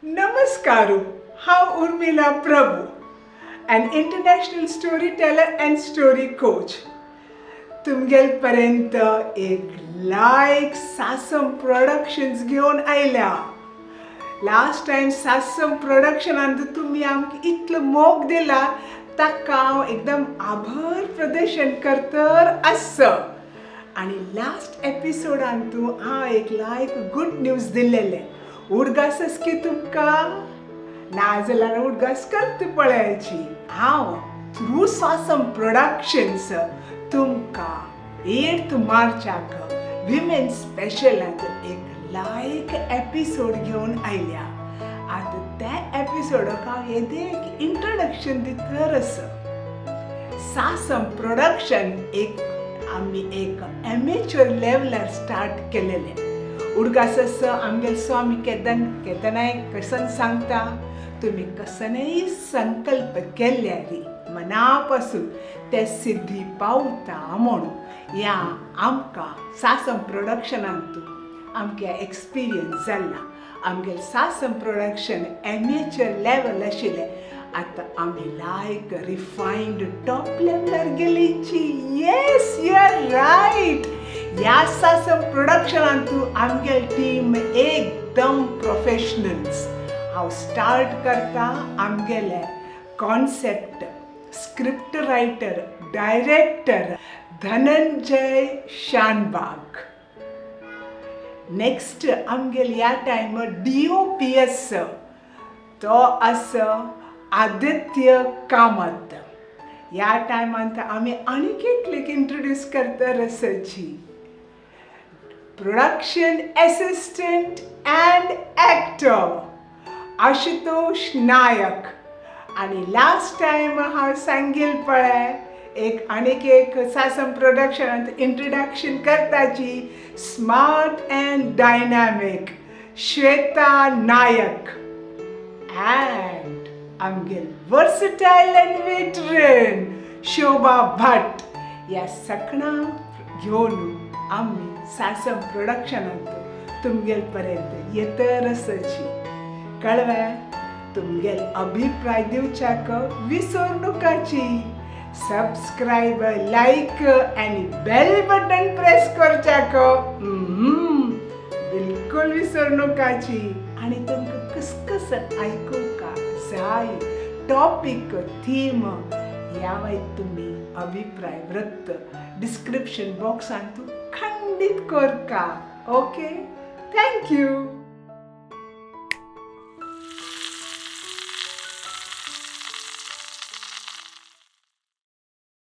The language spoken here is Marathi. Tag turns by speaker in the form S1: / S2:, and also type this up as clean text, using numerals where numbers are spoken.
S1: Namaskaru, how Urmila Prabhu, an international storyteller and story coach. तुमगेलपर्यंत एक लाईक सासम प्रोडक्शन्स घेऊन आयल्या. लास्ट टाइम सासम प्रोडक्शनांत तुम्ही आमकां इतलो मोग दिला ताका हांव एकदम आभार प्रदर्शन करतर आसा. आणि लास्ट एपिसोडांत हांव एक लायक गुड न्यूज दिल्लेले. उडगासस की तुमकां नाजाल्यार उडगास करता पळयाची. हांव थ्रू सासम प्रोडक्शन्स तुमकां 8 मार्चाक विमेन स्पेशलांत एक लायक एपिसोड घेवन आयल्या. आतां त्या एपिसोडाक हांव एक इंट्रोडक्शन दितर आसा. सासम प्रोडक्शन आमी एक एमेच्युअर लेवलार स्टार्ट केलेले. उडगासस आमगेले स्वामी केतनाय कसन सांगता, तुम्ही कसनय संकल्प केल्यारी मनापासून ते सिद्धी पावता म्हणून या आमकां सासम प्रोडक्शनांतून आमकां एक्सपिरियन्स जाला. आमगेलें सासम प्रोडक्शन एमेच्युअर लेवल आशिल्लें. आतां आमी लायक रिफायन्ड टॉप लेवलार गेलीची. Yes, you are right. ह्या सासम प्रोडक्शनांतून आमगेली टीम एकदम प्रोफेशनल्स. हांव स्टार्ट करता आमगेले concept script writer director Dhananjay Shanbhag. Next आमगेले ह्या टायमार DOP आसा तो आसा आदित्य कामत. ह्या टायमांत आमी आनीक एकलेक इंट्रोड्यूस करता आसाची. Production assistant and actor Ashutosh Nayak. आणि लास्ट टाइम हांव सांगेल पळय आनीक एक सासम प्रोडक्शनांत इंट्रोडक्शन करताची. Smart and dynamic Shweta Nayak. And आमगेल versatile and veteran Shobha Bhat. ह्या सगळ्यांक घेवन आमी सासम प्रोडक्शनांत तुमगेल पर्यंत येतर आसाची. कळ्ळें? तुमगेल अभिप्राय दिवच्याक विसरू नकाची. सबस्क्राईब, लाईक आणि बेल बटन प्रेस करच्याक बिलकुल विसरू नकाची. आणि तुमकां कसकस आयकूंका जाय टॉपिक थीम ह्या तुम्ही अभिप्राय वृत्त डिस्क्रिप्शन बॉक्सांत खंडित करका. Okay, thank you.